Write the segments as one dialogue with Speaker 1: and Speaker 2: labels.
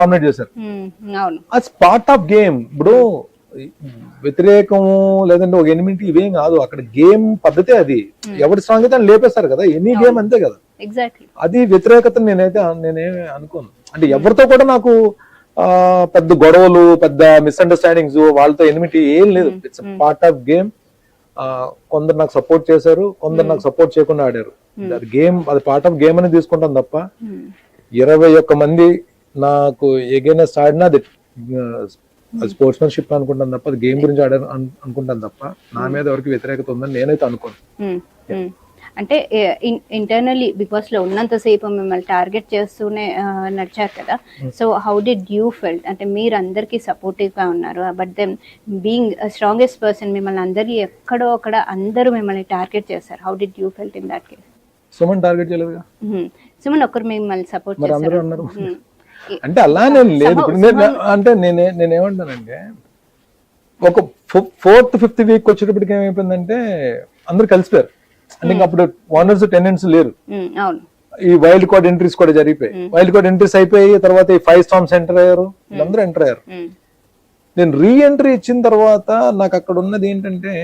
Speaker 1: Dominate చేశారు.
Speaker 2: అవును.
Speaker 1: అది పార్ట్ ఆఫ్ గేమ్. ఇప్పుడు వ్యతిరేకము లేదంటే ఒక ఎనిమిది ఇవేం కాదు, అక్కడ గేమ్ పద్ధతే అది. ఎవరి స్ట్రాంగ్ అయితే లేపేస్తారు కదా, ఎనీ గేమ్ అంతే కదా.
Speaker 2: ఎగ్జాక్ట్లీ.
Speaker 1: అది వ్యతిరేకత నేనేమి అనుకోను. అంటే ఎవరితో కూడా నాకు పెద్ద గొడవలు, పెద్ద మిస్అండర్స్టాండింగ్స్, వాళ్ళతో ఎనిమిటీ ఏం లేదు. It's part of game. కొందరు నాకు సపోర్ట్ చేశారు, కొందరు నాకు సపోర్ట్ చేయకుండా ఆడారు. అది గేమ్, అది పార్ట్ ఆఫ్ గేమ్ అని తీసుకుంటాను తప్ప 21 మంది నాకు ఎగైనెస్ట్ ఆడినా అది స్పోర్ట్స్మెన్షిప్ అనుకుంటాను తప్ప, అది గేమ్ గురించి ఆడారు అనుకుంటాను తప్ప నా మీద ఎవరికి వ్యతిరేకత ఉందని నేనైతే అనుకోను.
Speaker 2: అంటే ఇంటర్నల్లీ బిగ్ బాస్ లో ఉన్నంతసేపు మిమ్మల్ని టార్గెట్ చేస్తూనే నడిచారు కదా. So how did you felt? అంటే మీరు అందరికి సపోర్టివ్ గా ఉన్నారు, but then being strongest person మిమ్మల్ని అందరి ఎక్కడో అక్కడ అందరూ మిమ్మల్ని టార్గెట్ చేస్తారు. How did you felt in that case?
Speaker 1: Suman target చేయలేదు.
Speaker 2: సుమన్ ఒక్కరు మిమ్మల్ని సపోర్ట్ చేస్తారు
Speaker 1: అంటే అలా నేను లేదు. అంటే నేనేమంటానంటే ఒక 4th 5th వీక్ వచ్చేటప్పటికి ఏమైపోయిందంటే అందరు కలిసిపోయారు. అంటే ఇంకా అప్పుడు ఓనర్స్ టెనెంట్స్ లేరు. ఈ వైల్డ్ కార్డ్ ఎంట్రీస్ కూడా జరిగిపోయి, వైల్డ్ కార్డ్ ఎంట్రీస్ అయిపోయి తర్వాత ఈ 5 స్టార్మ్స్ ఎంటర్ అయ్యారు, వీళ్ళందరూ ఎంటర్ అయ్యారు. నేను రీ ఎంట్రీ ఇచ్చిన తర్వాత నాకు అక్కడ ఉన్నది ఏంటంటే,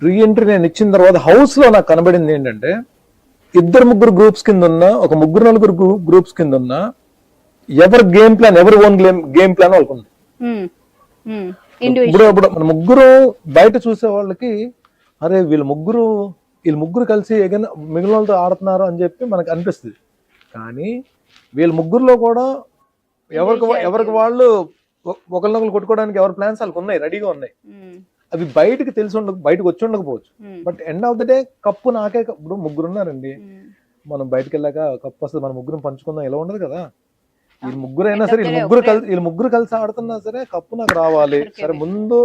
Speaker 1: రీ ఎంట్రీ నేను ఇచ్చిన తర్వాత హౌస్ లో నాకు కనబడింది ఏంటంటే, 2-3 గ్రూప్స్ కింద ఉన్న, ఒక 3-4 గ్రూప్స్ కింద ఉన్న ఎవరి గేమ్ ప్లాన్, ఎవరి ఓన్ గేమ్ ప్లాన్ వాళ్ళకు ఉంది. ఇప్పుడు మన ముగ్గురు బయట చూసే వాళ్ళకి అరే వీళ్ళు ముగ్గురు కలిసి మిగిలిన వాళ్ళతో ఆడుతున్నారు అని చెప్పి మనకు అనిపిస్తుంది. కానీ వీళ్ళ ముగ్గురులో కూడా ఎవరికి వాళ్ళు ఒకరినొకరు కొట్టుకోవడానికి ఎవరి ప్లాన్స్ వాళ్ళకి ఉన్నాయి, రెడీగా ఉన్నాయి. అవి బయటకు వచ్చి ఉండకపోవచ్చు, but end of the day cup నాకే. ఇప్పుడు ముగ్గురు ఉన్నారండి, మనం బయటకు వెళ్ళాక కప్పు వస్తుంది, మన ముగ్గురు పంచుకుందాం, ఇలా ఉండదు కదా. వీళ్ళు ముగ్గురు అయినా సరే, వీళ్ళు ముగ్గురు కలిసి ఆడుతున్నా సరే కప్పు నాకు రావాలి. సరే ముందు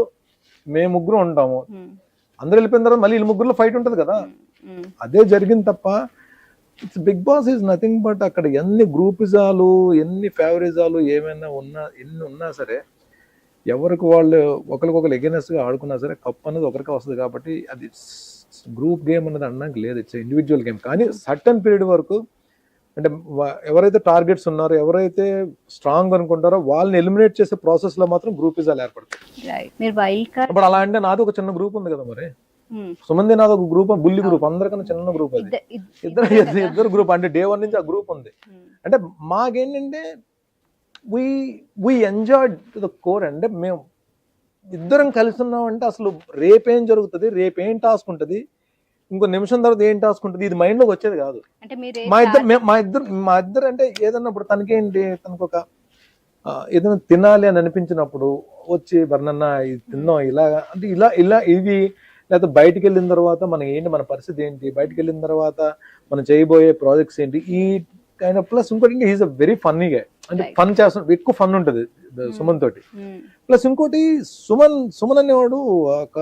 Speaker 1: మేము ముగ్గురు ఉంటాము, అందరూ వెళ్ళిపోయిన తర్వాత మళ్ళీ వీళ్ళ ముగ్గురులో ఫైట్ ఉంటది కదా. అదే జరిగింది తప్ప it's Bigg Boss is nothing but అక్కడ ఎన్ని గ్రూపిజాలు, ఎన్ని ఫేవరిజాలు ఏమైనా ఎన్ని ఉన్నా సరే, ఎవరికి వాళ్ళు ఒకరికొకరు ఎగెనెస్ట్ గా ఆడుకున్నా సరే కప్ అనేది ఒకరికి వస్తుంది. కాబట్టి అది గ్రూప్ గేమ్ అనేది అనడానికి లేదు, ఇట్స్ ఇండివిజువల్ గేమ్. కానీ సర్టన్ పీరియడ్ వరకు అంటే ఎవరైతే టార్గెట్స్ ఉన్నారో, ఎవరైతే స్ట్రాంగ్ అనుకుంటారో వాళ్ళని ఎలిమినేట్ చేసే ప్రాసెస్ లో మాత్రం గ్రూపిజాలు ఏర్పడతాయి. ఇప్పుడు అలా అంటే నాది ఒక చిన్న గ్రూప్ ఉంది కదా, మరి సుమంది నాది ఒక గ్రూప్, బుల్లి గ్రూప్, అందరికన్నా చిన్న గ్రూప్. అది ఇద్దరు గ్రూప్, అంటే డే 1 నుంచి ఆ గ్రూప్ ఉంది. అంటే మాకేంటంటే we enjoyed to the core. అంటే మేము ఇద్దరం కలిసి ఉన్నాం అంటే అసలు రేపేం జరుగుతుంది, రేపేం టాస్క్ ఉంటుంది, ఇంకో నిమిషం తర్వాత ఏం టాస్క్ ఉంటుంది, ఇది మైండ్ లోకి వచ్చేది కాదు. మా ఇద్దరు అంటే ఏదన్నా ఇప్పుడు తనకేంటి, తనకు ఒక ఏదైనా తినాలి అని అనిపించినప్పుడు వచ్చి వర్ణన్న ఇది తిందాం ఇలాగా అంటే ఇలా ఇవి, లేకపోతే బయటికి వెళ్ళిన తర్వాత మన ఏంటి, మన పరిస్థితి ఏంటి, బయటికి వెళ్ళిన తర్వాత మనం చేయబోయే ప్రాజెక్ట్స్ ఏంటి, ఈ కైండ్ ఆఫ్. ప్లస్ ఇంకోటి హీఈస్ అ వెరీ ఫన్నీ గా, అంటే ఫన్ చేస్తాం, ఎక్కువ ఫన్ ఉంటది సుమన్ తోటి. ప్లస్ ఇంకోటి సుమన్ అనేవాడు ఒక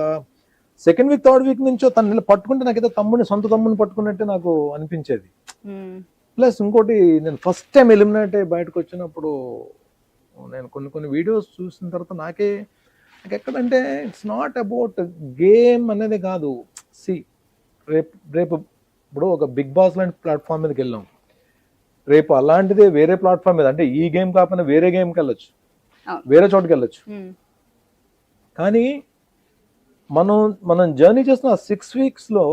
Speaker 1: 2nd వీక్ 3rd వీక్ నుంచో తను పట్టుకుంటే నాకైతే సొంత తమ్ముడిని పట్టుకున్నట్టే నాకు అనిపించేది. ప్లస్ ఇంకోటి నేను ఫస్ట్ టైం ఎలిమినేట్ అయ్యి బయటకు వచ్చినప్పుడు నేను కొన్ని వీడియోస్ చూసిన తర్వాత నాకే ఎక్కడంటే ఇట్స్ నాట్ అబౌట్ గేమ్ అనేది కాదు. రేపు ఇప్పుడు ఒక బిగ్ బాస్ లాంటి ప్లాట్ఫామ్ మీదకి వెళ్ళాం, రేపు అలాంటిదే వేరే ప్లాట్ఫామ్ మీద, అంటే ఈ గేమ్ కాకపోయినా వేరే గేమ్కి వెళ్ళొచ్చు, వేరే చోటుకి వెళ్ళొచ్చు. కానీ మనం జర్నీ చేస్తున్న 6 వీక్స్ లో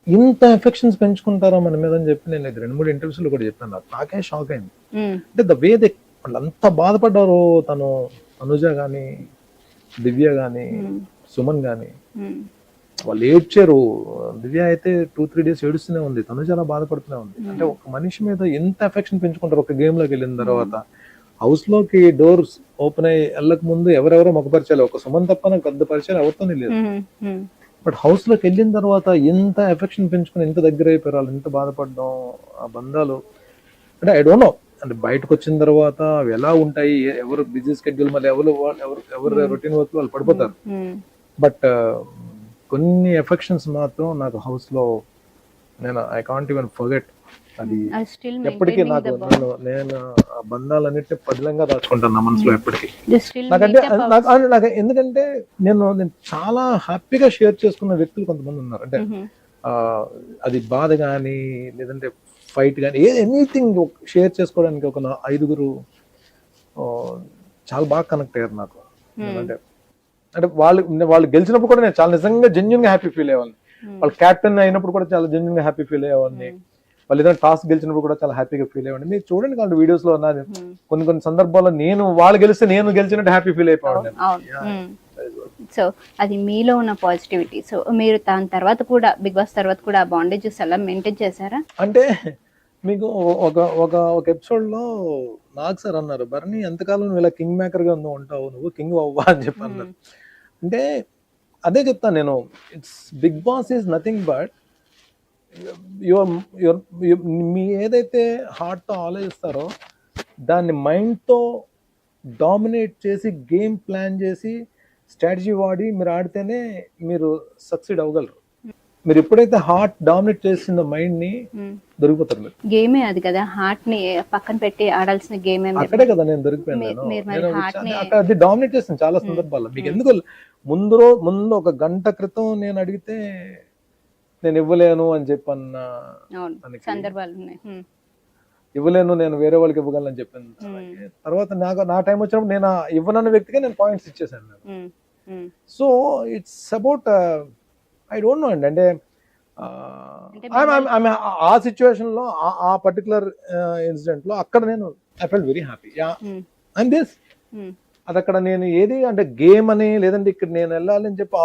Speaker 1: ఇంత ఎఫెక్షన్స్ పెంచుకుంటారా మన మీద అని చెప్పి నేను 2-3 ఇంటర్వ్యూస్లో కూడా చెప్పాను. నాకే షాక్ అయింది. అంటే ద వే దే వాళ్ళు అంత బాధపడ్డారు. అనుజ గాని, దివ్య గాని, సుమన్ గాని వాళ్ళు ఏడ్చారు. దివ్య అయితే 2-3 డేస్ ఏడుస్తూనే ఉంది, తనుజ అలా బాధపడుతూనే ఉంది. అంటే ఒక మనిషి మీద ఎంత ఎఫెక్షన్ పెంచుకుంటారు ఒక గేమ్ లోకి వెళ్ళిన తర్వాత. హౌస్ లోకి డోర్స్ ఓపెన్ అయ్యి వెళ్ళక ముందు ఎవరెవరో మొక్కపరిచాలి, ఒక సుమన్ తప్ప నాకు పెద్ద పరిచయాలు ఎవరితోనే లేదు. బట్ హౌస్ లోకి వెళ్ళిన తర్వాత ఎంత ఎఫెక్షన్ పెంచుకుని ఎంత దగ్గర అయిపోయారు వాళ్ళు, ఎంత బాధపడడం, ఆ బంధాలు. అంటే ఐ డోంట్ నో, అంటే బయటకు వచ్చిన తర్వాత అవి ఎలా ఉంటాయి, ఎవరు బిజీ స్కెడ్యూల్, మళ్ళీ ఎవరు రొటీన్ వర్క్ వాళ్ళు పడిపోతారు. బట్ కొన్ని ఎఫెక్షన్స్ మాత్రం నాకు హౌస్ లో ఐ కాంట్ ఈవెన్ ఫర్గెట్. అది ఎప్పటికీ నేను ఆ బంధాలన్నిటిని పదిలంగా దాచుకుంటాను నా మనసులో ఎప్పటికీ. నాకు ఎందుకంటే నేను చాలా హ్యాపీగా షేర్ చేసుకున్న వ్యక్తులు కొంతమంది ఉన్నారు. అంటే అది బాధ కానీ లేదంటే ఫైట్ కానీ ఎనీథింగ్ షేర్ చేసుకోవడానికి ఒక 5 చాలా బాగా కనెక్ట్ అయ్యారు నాకు. అంటే అంటే వాళ్ళు గెలిచినప్పుడు కూడా నేను చాలా నిజంగా జెన్యున్ గా హ్యాపీ ఫీల్ అయ్యేవాడిని. వాళ్ళు క్యాప్టెన్ అయినప్పుడు కూడా చాలా జెన్యున్ గా హ్యాపీ ఫీల్ అయ్యేవాడిని. వాళ్ళు ఏదైనా టాస్క్ గెలిచినప్పుడు కూడా చాలా హ్యాపీగా ఫీల్ అయ్యేవాడిని. మీరు చూడండి కాబట్టి వీడియోస్ లో నాది కొన్ని సందర్భాల్లో నేను వాళ్ళు గెలిస్తే నేను గెలిచినట్టు హ్యాపీ ఫీల్ అయిపోయాను.
Speaker 2: సో అది మీలో ఉన్న పాజిటివిటీ. సో మీరు దాని తర్వాత కూడా బిగ్ బాస్ తర్వాత కూడా ఆ బాండేజెస్ అలా మెయింటైన్ చేశారా?
Speaker 1: అంటే మీకు ఒక ఎపిసోడ్ లో నాగ్ సార్ అన్నారు, భరణి ఎంతకాలం నువ్వు ఇలా కింగ్ మేకర్ గా ఉంటావు, నువ్వు కింగ్ అవ్వా అని చెప్పి అన్నారు. అంటే అదే చెప్తాను నేను, it's Bigg Boss is nothing but మీ ఏదైతే హార్ట్ తో ఆలోచిస్తారో దాన్ని మైండ్ తో డామినేట్ చేసి గేమ్ ప్లాన్ చేసి స్ట్రాటజీ వాడి మీరు ఆడితేనే మీరు సక్సీడ్ అవ్వగలరు. మీరు ఎప్పుడైతే హార్ట్ డామినేట్ చేసిందో మైండ్ ని దొరికిపోతారు మీరు.
Speaker 2: గేమే అది కదా, హార్ట్ ని పక్కన పెట్టి ఆడాల్సిన గేమే.
Speaker 1: అక్కడే కదా నేను దొరికిపోయాను. అది డామినేట్ చేస్తాను చాలా సందర్భాల్లో. మీకు ఎందుకు ముందు ఒక గంట క్రితం నేను అడిగితే నేను ఇవ్వలేను అని చెప్పన్న
Speaker 2: సందర్భాలు ఉన్నాయి.
Speaker 1: ఇవ్వలేను, నేను వేరే వాళ్ళకి ఇవ్వగలను అని చెప్పాను. తర్వాత నా టైం వచ్చినప్పుడు నేను ఇవ్వనన్న వ్యక్తిగా నేను పాయింట్స్ ఇచ్చేసాను. So it's about I don't know అండి. అంటే ఆ సిచ్యువేషన్ లో ఆ పర్టికులర్ ఇన్సిడెంట్ లో అక్కడ నేను I felt very happy and this. అది అక్కడ నేను ఏది అంటే గేమ్ అని లేదంటే ఇక్కడ నేను వెళ్ళాలని చెప్పి